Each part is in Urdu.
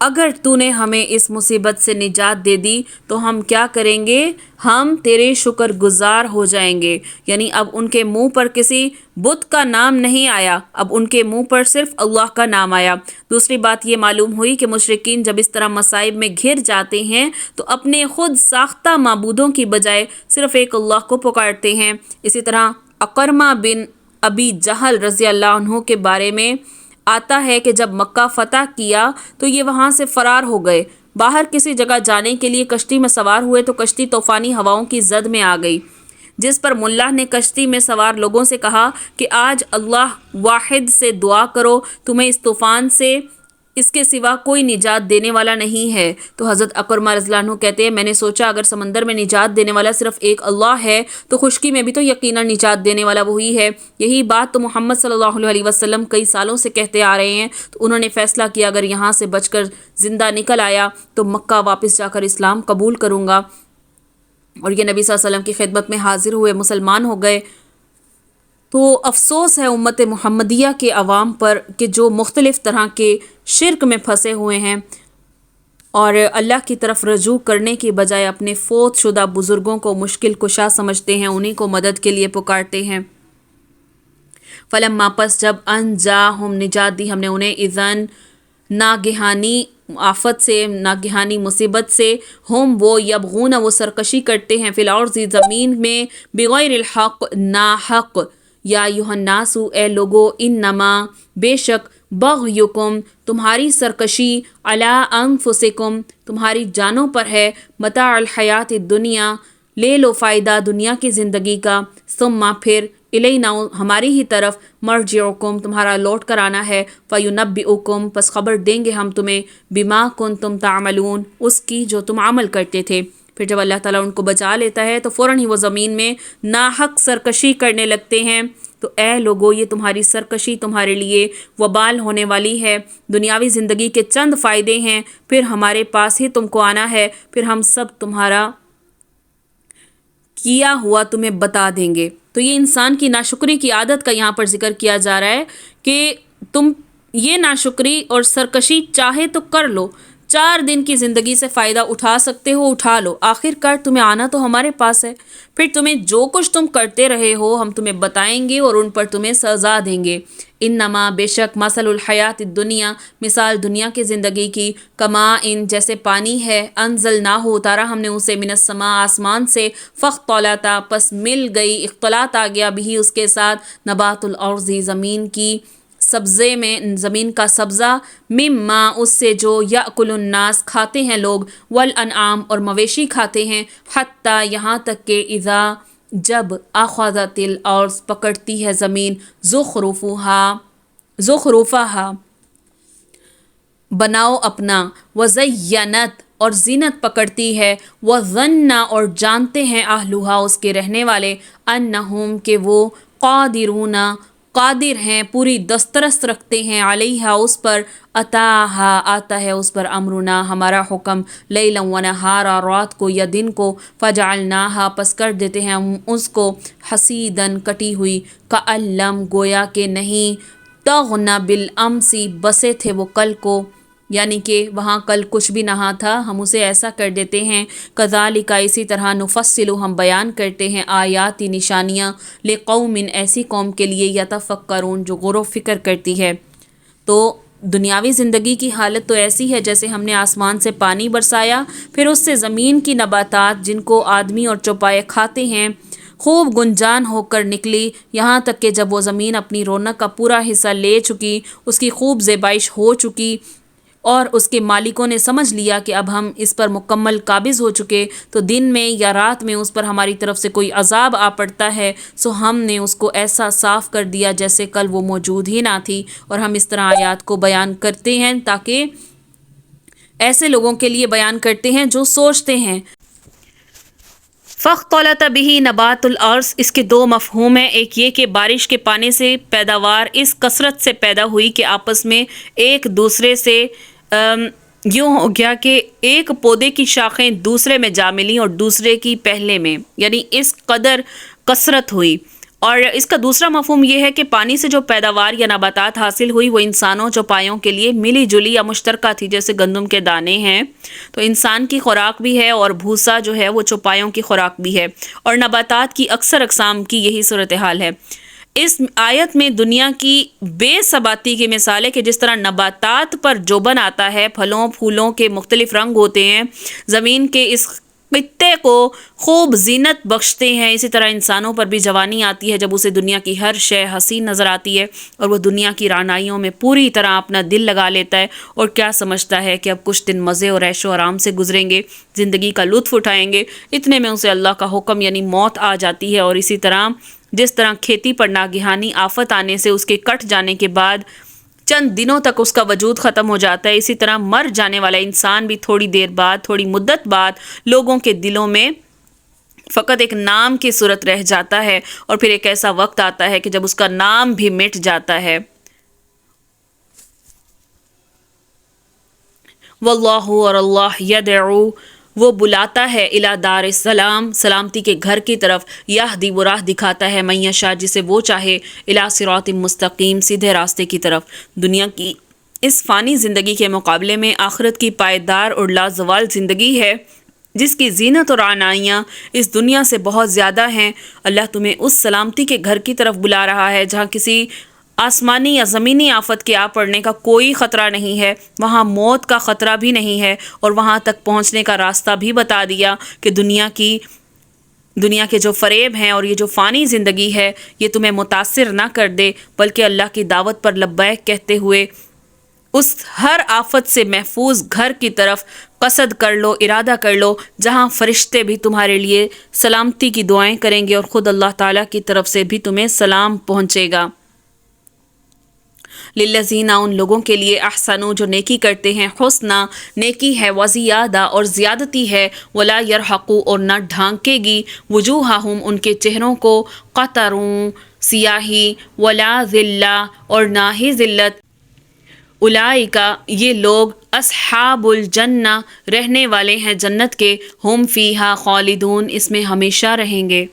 اگر تو نے ہمیں اس مصیبت سے نجات دے دی تو ہم کیا کریں گے؟ ہم تیرے شکر گزار ہو جائیں گے۔ یعنی اب ان کے منہ پر کسی بت کا نام نہیں آیا، اب ان کے منہ پر صرف اللہ کا نام آیا۔ دوسری بات یہ معلوم ہوئی کہ مشرکین جب اس طرح مصائب میں گھر جاتے ہیں تو اپنے خود ساختہ معبودوں کی بجائے صرف ایک اللہ کو پکارتے ہیں۔ اسی طرح اکرمہ بن ابی جہل رضی اللہ عنہ کے بارے میں آتا ہے کہ جب مکہ فتح کیا تو یہ وہاں سے فرار ہو گئے۔ باہر کسی جگہ جانے کے لیے کشتی میں سوار ہوئے تو کشتی طوفانی ہواؤں کی زد میں آ گئی، جس پر ملا نے کشتی میں سوار لوگوں سے کہا کہ آج اللہ واحد سے دعا کرو، تمہیں اس طوفان سے اس کے سوا کوئی نجات دینے والا نہیں ہے۔ تو حضرت اکرمہ رضی اللہ عنہ کہتے ہیں میں نے سوچا اگر سمندر میں نجات دینے والا صرف ایک اللہ ہے تو خشکی میں بھی تو یقیناً نجات دینے والا وہی ہے۔ یہی بات تو محمد صلی اللہ علیہ وسلم کئی سالوں سے کہتے آ رہے ہیں۔ تو انہوں نے فیصلہ کیا اگر یہاں سے بچ کر زندہ نکل آیا تو مکہ واپس جا کر اسلام قبول کروں گا، اور یہ نبی صلی اللہ علیہ وسلم کی خدمت میں حاضر ہوئے، مسلمان ہو گئے۔ تو افسوس ہے امت محمدیہ کے عوام پر کہ جو مختلف طرح کے شرک میں پھنسے ہوئے ہیں اور اللہ کی طرف رجوع کرنے کی بجائے اپنے فوت شدہ بزرگوں کو مشکل کشا سمجھتے ہیں، انہی کو مدد کے لیے پکارتے ہیں۔ فلما پس جب ان جاہم نجات دی ہم نے انہیں، اذن ناگہانی آفت سے، ناگہانی مصیبت سے، ہم وہ یبغون وہ سرکشی کرتے ہیں، فی الارض زمین میں، بغیر الحق ناحق، یا ایھا الناس اے لوگو، انما بے شک، بغیکم تمہاری سرکشی، علی انفسکم تمہاری جانوں پر ہے، متاع الحیات الدنیا لے لو فائدہ دنیا کی زندگی کا، ثم پھر الینا ہماری ہی طرف، مرجعکم تمہارا لوٹ کر آنا ہے، فینبئکم پس خبر دیں گے ہم تمہیں، بما کنتم تعملون اس کی جو تم عمل کرتے تھے۔ پھر جب اللہ تعالیٰ ان کو بچا لیتا ہے تو فوراً ہی وہ زمین میں ناحق سرکشی کرنے لگتے ہیں۔ تو اے لوگو یہ تمہاری سرکشی تمہارے لیے وبال ہونے والی ہے، دنیاوی زندگی کے چند فائدے ہیں، پھر ہمارے پاس ہی تم کو آنا ہے، پھر ہم سب تمہارا کیا ہوا تمہیں بتا دیں گے۔ تو یہ انسان کی ناشکری کی عادت کا یہاں پر ذکر کیا جا رہا ہے کہ تم یہ ناشکری اور سرکشی چاہے تو کر لو، 4 دن کی زندگی سے فائدہ اٹھا سکتے ہو اٹھا لو، آخر کار تمہیں آنا تو ہمارے پاس ہے، پھر تمہیں جو کچھ تم کرتے رہے ہو ہم تمہیں بتائیں گے اور ان پر تمہیں سزا دیں گے۔ انما بے شک، مثل الحیات الدنیا مثال دنیا کی زندگی کی، کما ان جیسے پانی ہے، انزلناہ اتارا ہم نے اسے، من السماء آسمان سے، فاختلط پس مل گئی، اختلاط آ گیا، بھی اس کے ساتھ، نبات الارض زمین کی سبزے میں، زمین کا سبزہ، مما اس سے جو یأکل الناس کھاتے ہیں لوگ، والانعام اور مویشی کھاتے ہیں، حتی یہاں تک کہ اذا جب اخذت الارض پکڑتی ہے زمین، زخرفہا بناؤ اپنا، وزینت اور زینت پکڑتی ہے، وظن اور جانتے ہیں اہلھا اس کے رہنے والے، انہم کہ وہ قادرون قادر ہیں، پوری دسترس رکھتے ہیں، علیہا اس پر، اتاہا آتا ہے اس پر، امرنا ہمارا حکم، لیلا و نہارا رات کو یا دن کو، فجعلناہا پس کر دیتے ہیں ہم اس کو، حسیدن کٹی ہوئی، کأن لم گویا کہ نہیں، تغن بالامس بسے تھے وہ کل کو، یعنی کہ وہاں کل کچھ بھی نہ تھا، ہم اسے ایسا کر دیتے ہیں، کذالک اسی طرح، نفصل ہم بیان کرتے ہیں، آیاتی نشانیاں، لقوم ایسی قوم کے لیے، یتفکرون جو غور و فکر کرتی ہے۔ تو دنیاوی زندگی کی حالت تو ایسی ہے جیسے ہم نے آسمان سے پانی برسایا، پھر اس سے زمین کی نباتات جن کو آدمی اور چوپائے کھاتے ہیں خوب گنجان ہو کر نکلی، یہاں تک کہ جب وہ زمین اپنی رونق کا پورا حصہ لے چکی، اس کی خوب زیبائش ہو چکی اور اس کے مالکوں نے سمجھ لیا کہ اب ہم اس پر مکمل قابض ہو چکے، تو دن میں یا رات میں اس پر ہماری طرف سے کوئی عذاب آ پڑتا ہے، سو ہم نے اس کو ایسا صاف کر دیا جیسے کل وہ موجود ہی نہ تھی، اور ہم اس طرح آیات کو بیان کرتے ہیں تاکہ ایسے لوگوں کے لیے بیان کرتے ہیں جو سوچتے ہیں۔ فاختلط به نبات الارض، اس کے 2 مفہوم ہیں، ایک یہ کہ بارش کے پانی سے پیداوار اس کثرت سے پیدا ہوئی کہ آپس میں ایک دوسرے سے یوں ہو گیا کہ ایک پودے کی شاخیں دوسرے میں جا ملیں اور دوسرے کی پہلے میں، یعنی اس قدر کثرت ہوئی، اور اس کا دوسرا مفہوم یہ ہے کہ پانی سے جو پیداوار یا نباتات حاصل ہوئی وہ انسانوں چوپایوں کے لیے ملی جلی یا مشترکہ تھی، جیسے گندم کے دانے ہیں تو انسان کی خوراک بھی ہے، اور بھوسا جو ہے وہ چوپایوں کی خوراک بھی ہے، اور نباتات کی اکثر اقسام کی یہی صورتحال ہے۔ اس آیت میں دنیا کی بے ثباتی کی مثال ہے کہ جس طرح نباتات پر جوبن آتا ہے، پھلوں پھولوں کے مختلف رنگ ہوتے ہیں، زمین کے اس خطے کو خوب زینت بخشتے ہیں، اسی طرح انسانوں پر بھی جوانی آتی ہے جب اسے دنیا کی ہر شے حسین نظر آتی ہے اور وہ دنیا کی رعنائیوں میں پوری طرح اپنا دل لگا لیتا ہے اور کیا سمجھتا ہے کہ اب کچھ دن مزے اور عیش و آرام سے گزریں گے، زندگی کا لطف اٹھائیں گے، اتنے میں اسے اللہ کا حکم یعنی موت آ جاتی ہے۔ اور اسی طرح جس طرح کھیتی پر ناگہانی آفت آنے سے اس کے کٹ جانے کے بعد چند دنوں تک اس کا وجود ختم ہو جاتا ہے، اسی طرح مر جانے والا انسان بھی تھوڑی دیر بعد، تھوڑی مدت بعد لوگوں کے دلوں میں فقط ایک نام کی صورت رہ جاتا ہے، اور پھر ایک ایسا وقت آتا ہے کہ جب اس کا نام بھی مٹ جاتا ہے۔ واللہ، اور اللہ یدعو، وہ بلاتا ہے الی دار السلام، سلامتی کے گھر کی طرف، یہدی، وہ راہ دکھاتا ہے، من یشاء، جسے وہ چاہے، الی صراط مستقیم، سیدھے راستے کی طرف۔ دنیا کی اس فانی زندگی کے مقابلے میں آخرت کی پائیدار اور لازوال زندگی ہے جس کی زینت اور عنایاں اس دنیا سے بہت زیادہ ہیں۔ اللہ تمہیں اس سلامتی کے گھر کی طرف بلا رہا ہے جہاں کسی آسمانی یا زمینی آفت کے آ پڑنے کا کوئی خطرہ نہیں ہے، وہاں موت کا خطرہ بھی نہیں ہے، اور وہاں تک پہنچنے کا راستہ بھی بتا دیا کہ دنیا کے جو فریب ہیں اور یہ جو فانی زندگی ہے یہ تمہیں متاثر نہ کر دے، بلکہ اللہ کی دعوت پر لبیک کہتے ہوئے اس ہر آفت سے محفوظ گھر کی طرف قصد کر لو، ارادہ کر لو، جہاں فرشتے بھی تمہارے لیے سلامتی کی دعائیں کریں گے اور خود اللہ تعالیٰ کی طرف سے بھی تمہیں سلام پہنچے گا۔ للذین، ان لوگوں کے لیے، احسنوا، جو نیکی کرتے ہیں، حسنہ، نیکی ہے، وزیادہ، اور زیادتی ہے، ولا یرحق، اور نہ ڈھانکے گی، وجوہہم، ان کے چہروں کو، قطروں، سیاہی، ولا ذلہ، اور نہ ہی ذلت، اولئک، یہ لوگ، اصحاب الجنہ، رہنے والے ہیں جنت کے، ہم فیہا خالدون، اس میں ہمیشہ رہیں گے۔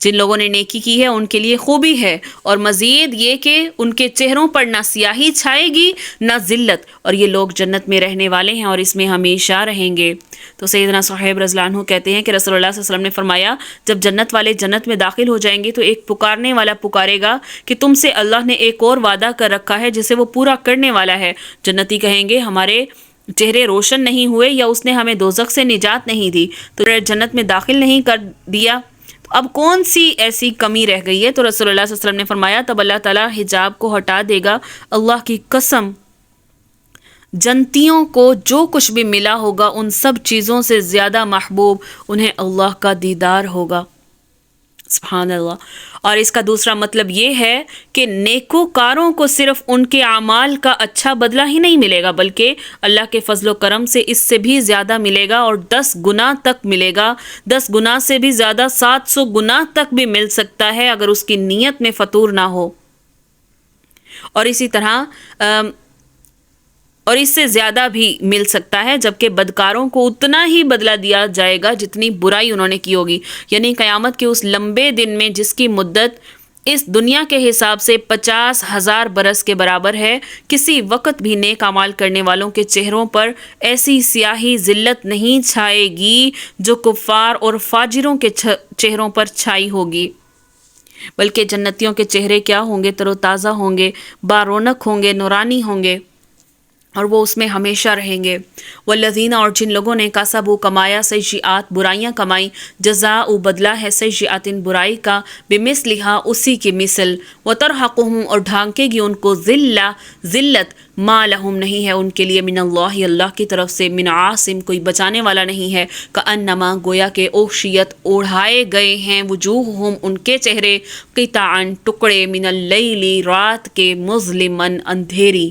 جن لوگوں نے نیکی کی ہے ان کے لیے خوبی ہے، اور مزید یہ کہ ان کے چہروں پر نہ سیاہی چھائے گی نہ ذلت، اور یہ لوگ جنت میں رہنے والے ہیں اور اس میں ہمیشہ رہیں گے۔ تو سیدنا صہیب رضی اللہ عنہ کہتے ہیں کہ رسول اللہ صلی اللہ علیہ وسلم نے فرمایا، جب جنت والے جنت میں داخل ہو جائیں گے تو ایک پکارنے والا پکارے گا کہ تم سے اللہ نے ایک اور وعدہ کر رکھا ہے جسے وہ پورا کرنے والا ہے۔ جنتی کہیں گے، ہمارے چہرے روشن نہیں ہوئے یا اس نے ہمیں دوزخ سے نجات نہیں دی، تو جنت میں داخل نہیں کر دیا، اب کون سی ایسی کمی رہ گئی ہے؟ تو رسول اللہ صلی اللہ علیہ وسلم نے فرمایا، تب اللہ تعالیٰ حجاب کو ہٹا دے گا۔ اللہ کی قسم، جنتیوں کو جو کچھ بھی ملا ہوگا ان سب چیزوں سے زیادہ محبوب انہیں اللہ کا دیدار ہوگا۔ سبحان اللہ۔ اور اس کا دوسرا مطلب یہ ہے کہ نیکوکاروں کو صرف ان کے اعمال کا اچھا بدلہ ہی نہیں ملے گا، بلکہ اللہ کے فضل و کرم سے اس سے بھی زیادہ ملے گا، اور 10 گنا تک ملے گا، 10 گنا سے بھی زیادہ، 700 گنا تک بھی مل سکتا ہے اگر اس کی نیت میں فطور نہ ہو۔ اور اسی طرح اور اس سے زیادہ بھی مل سکتا ہے، جبکہ بدکاروں کو اتنا ہی بدلہ دیا جائے گا جتنی برائی انہوں نے کی ہوگی، یعنی قیامت کے اس لمبے دن میں جس کی مدت اس دنیا کے حساب سے 50,000 برس کے برابر ہے، کسی وقت بھی نیک اعمال کرنے والوں کے چہروں پر ایسی سیاہی ذلت نہیں چھائے گی جو کفار اور فاجروں کے چہروں پر چھائی ہوگی، بلکہ جنتیوں کے چہرے کیا ہوں گے؟ تر و تازہ ہوں گے، بارونق ہوں گے، نورانی ہوں گے، اور وہ اس میں ہمیشہ رہیں گے۔ والذین، اور جن لوگوں نے کسبوا، کمایا، سیئات، برائیاں کمائیں، جزاء، بدلہ ہے، سیئات، برائی کا، بمثلھا، اسی کی مثل، وترہقہم، اور ڈھانکے گی ان کو، ذلہ، ذلت، ما لہم، نہیں ہے ان کے لیے، من اللہ، اللہ کی طرف سے، من عاصم، کوئی بچانے والا نہیں ہے، کأنما، گویا کہ، اغشیت، اوڑھائے گئے ہیں، وجوہہم، ان کے چہرے، قطعا، ٹکڑے، من اللیل، رات کے، مظلما، اندھیری۔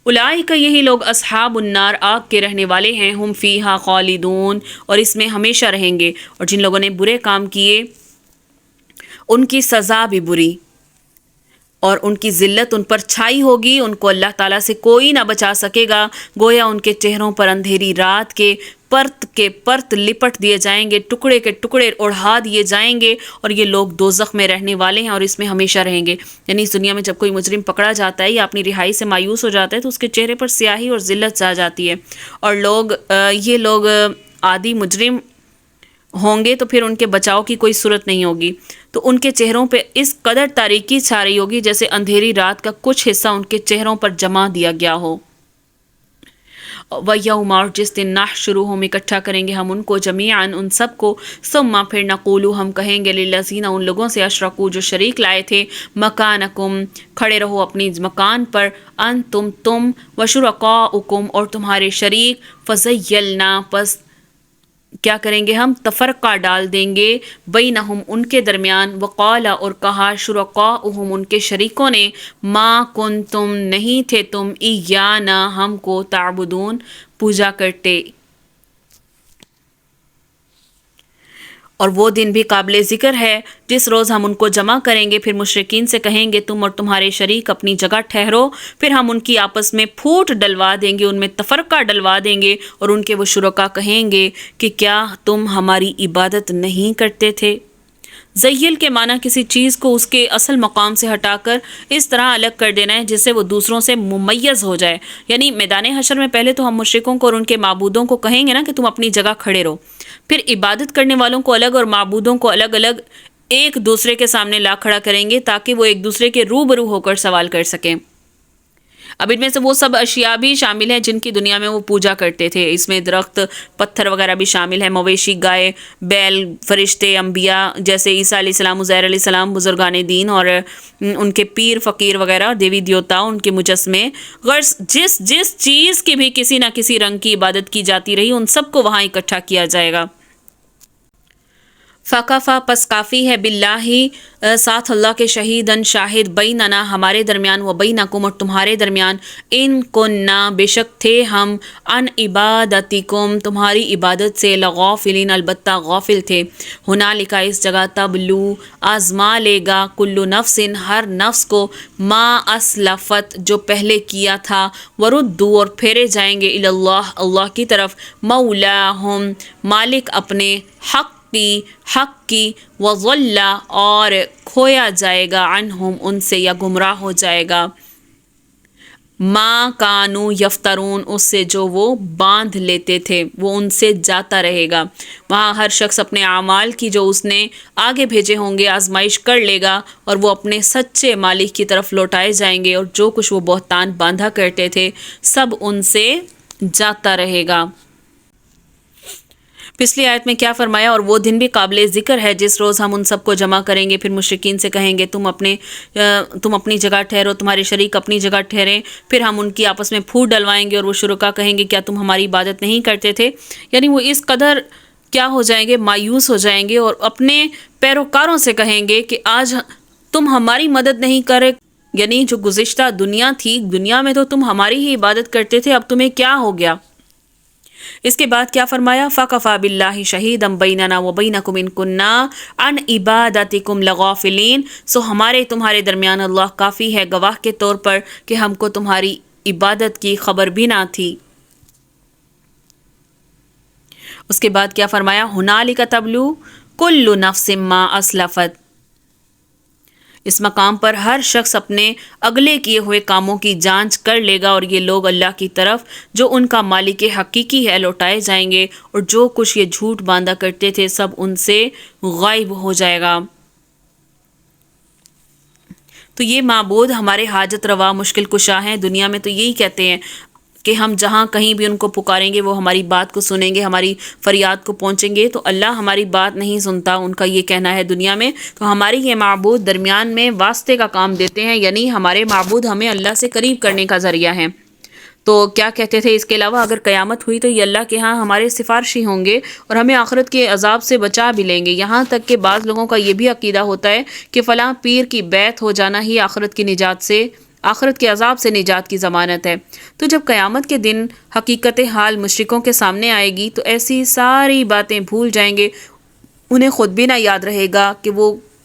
اولئک، یہی لوگ، اصحاب النار، آگ کے رہنے والے ہیں، ہم فیہا خالدون، اور اس میں ہمیشہ رہیں گے۔ اور جن لوگوں نے برے کام کیے ان کی سزا بھی بری، اور ان کی ذلت ان پر چھائی ہوگی، ان کو اللہ تعالیٰ سے کوئی نہ بچا سکے گا، گویا ان کے چہروں پر اندھیری رات کے پرت لپٹ دیے جائیں گے، ٹکڑے کے ٹکڑے اڑا دیے جائیں گے، اور یہ لوگ دوزخ میں رہنے والے ہیں اور اس میں ہمیشہ رہیں گے۔ یعنی اس دنیا میں جب کوئی مجرم پکڑا جاتا ہے یا اپنی رہائی سے مایوس ہو جاتا ہے تو اس کے چہرے پر سیاہی اور ذلت آ جاتی ہے، اور یہ لوگ عادی مجرم ہوں گے تو پھر ان کے بچاؤ کی کوئی صورت نہیں ہوگی، تو ان کے چہروں پہ اس قدر تاریکی چھا رہی ہوگی جیسے اندھیری رات کا کچھ حصہ ان کے چہروں پر جما دیا گیا ہو۔ وَيَوْمَ، اور جس دن نحشرهم، اکٹھا کریں گے ہم ان کو، جمیعاً ان سب کو، ثم پھر نقول، ہم کہیں گے للذین، ان لوگوں سے، اشرکوا جو شریک لائے تھے، مکانکم، کھڑے رہو اپنی مکان پر، انتم تم، وشرکاؤکم، اور تمہارے شریک، فزیلنا، پس کیا کریں گے ہم، تفرقہ ڈال دیں گے، بینہم، ان کے درمیان، وقال، اور کہا، شرکاؤہم، ان کے شریکوں نے، ما کنتم، نہیں تھے تم، ایانا، ہم کو، تعبدون، پوجا کرتے۔ اور وہ دن بھی قابل ذکر ہے جس روز ہم ان کو جمع کریں گے، پھر مشرکین سے کہیں گے تم اور تمہارے شریک اپنی جگہ ٹھہرو، پھر ہم ان کی آپس میں پھوٹ ڈلوا دیں گے، ان میں تفرقہ ڈلوا دیں گے، اور ان کے وہ شرکا کہیں گے کہ کیا تم ہماری عبادت نہیں کرتے تھے۔ زیل کے معنی کسی چیز کو اس کے اصل مقام سے ہٹا کر اس طرح الگ کر دینا ہے جس سے وہ دوسروں سے ممیز ہو جائے۔ یعنی میدان حشر میں پہلے تو ہم مشرکوں کو اور ان کے معبودوں کو کہیں گے نا کہ تم اپنی جگہ کھڑے رہو، پھر عبادت کرنے والوں کو الگ اور معبودوں کو الگ الگ ایک دوسرے کے سامنے لا کھڑا کریں گے تاکہ وہ ایک دوسرے کے روبرو ہو کر سوال کر سکیں۔ اب ان میں سے وہ سب اشیاء بھی شامل ہیں جن کی دنیا میں وہ پوجا کرتے تھے، اس میں درخت، پتھر وغیرہ بھی شامل ہیں، مویشی، گائے، بیل، فرشتے، انبیاء جیسے عیسیٰ علیہ السلام، عزیر علیہ السلام، بزرگان دین اور ان کے پیر فقیر وغیرہ، دیوی دیوتا، ان کے مجسمے، غرض جس چیز کی بھی کسی نہ کسی رنگ کی عبادت کی جاتی رہی ان سب کو وہاں اکٹھا کیا جائے گا۔ فَكَفَى، پس کافی ہے، باللہ، ساتھ اللہ کے، شہیدن، شاہد، بیننا، ہمارے درمیان، و بینکم، اور تمہارے درمیان، ان کننا، بے شک تھے ہم، ان عبادتکم، تمہاری عبادت سے، لغافلین، البتہ غافل تھے۔ ہنالک، اس جگہ، تبلو، آزما لے گا، کل نفس، ہر نفس کو، ما اسلفت، جو پہلے کیا تھا، وردو، اور پھیرے جائیں گے، اللہ، اللہ کی طرف، مولاہم، مالک اپنے، حق کی، وضل، اور کھویا جائے گا، عنہم، ان سے، یا گمراہ ہو جائے گا، ما کانوا یفترون، اس سے جو وہ باندھ لیتے تھے، وہ ان سے جاتا رہے گا۔ وہاں ہر شخص اپنے اعمال کی جو اس نے آگے بھیجے ہوں گے آزمائش کر لے گا، اور وہ اپنے سچے مالک کی طرف لوٹائے جائیں گے، اور جو کچھ وہ بہتان باندھا کرتے تھے سب ان سے جاتا رہے گا۔ پچھلی آیت میں کیا فرمایا، اور وہ دن بھی قابل ذکر ہے جس روز ہم ان سب کو جمع کریں گے، پھر مشرکین سے کہیں گے تم اپنی جگہ ٹھہرو، تمہارے شریک اپنی جگہ ٹھہریں، پھر ہم ان کی آپس میں پھوٹ ڈلوائیں گے، اور وہ شرکا کہیں گے کیا تم ہماری عبادت نہیں کرتے تھے۔ یعنی وہ اس قدر کیا ہو جائیں گے، مایوس ہو جائیں گے، اور اپنے پیروکاروں سے کہیں گے کہ آج تم ہماری مدد نہیں کرے، یعنی جو گزشتہ دنیا تھی، دنیا میں تو تم ہماری ہی عبادت کرتے تھے، اب تمہیں کیا ہو گیا۔ اس کے بعد کیا فرمایا، فَكَفَى بِاللَّهِ شَهِيدًا بَيْنَنَا وَبَيْنَكُمْ إِن كُنَّا عَنْ عِبَادَتِكُمْ لَغَافِلِينَ، سو ہمارے تمہارے درمیان اللہ کافی ہے گواہ کے طور پر کہ ہم کو تمہاری عبادت کی خبر بھی نہ تھی۔ اس کے بعد کیا فرمایا، هُنَالِكَ تَبْلُو كُلُّ نَفْسٍ مَّا أَسْلَفَتْ، اس مقام پر ہر شخص اپنے اگلے کیے ہوئے کاموں کی جانچ کر لے گا، اور یہ لوگ اللہ کی طرف جو ان کا مالک حقیقی ہے لوٹائے جائیں گے، اور جو کچھ یہ جھوٹ باندھا کرتے تھے سب ان سے غائب ہو جائے گا۔ تو یہ معبود ہمارے حاجت روا، مشکل کشا ہیں، دنیا میں تو یہی کہتے ہیں کہ ہم جہاں کہیں بھی ان کو پکاریں گے وہ ہماری بات کو سنیں گے، ہماری فریاد کو پہنچیں گے، تو اللہ ہماری بات نہیں سنتا، ان کا یہ کہنا ہے دنیا میں۔ تو ہماری یہ معبود درمیان میں واسطے کا کام دیتے ہیں، یعنی ہمارے معبود ہمیں اللہ سے قریب کرنے کا ذریعہ ہیں۔ تو کیا کہتے تھے اس کے علاوہ، اگر قیامت ہوئی تو یہ اللہ کے ہاں ہمارے سفارشی ہوں گے اور ہمیں آخرت کے عذاب سے بچا بھی لیں گے۔ یہاں تک کہ بعض لوگوں کا یہ بھی عقیدہ ہوتا ہے کہ فلاں پیر کی بیعت ہو جانا ہی آخرت کے عذاب سے نجات کی ضمانت ہے۔ تو جب قیامت کے دن حقیقت حال مشرکوں کے سامنے آئے گی تو ایسی ساری باتیں بھول جائیں گے، انہیں خود بھی نہ یاد رہے گا کہ وہ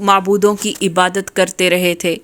معبودوں کی عبادت کرتے رہے تھے.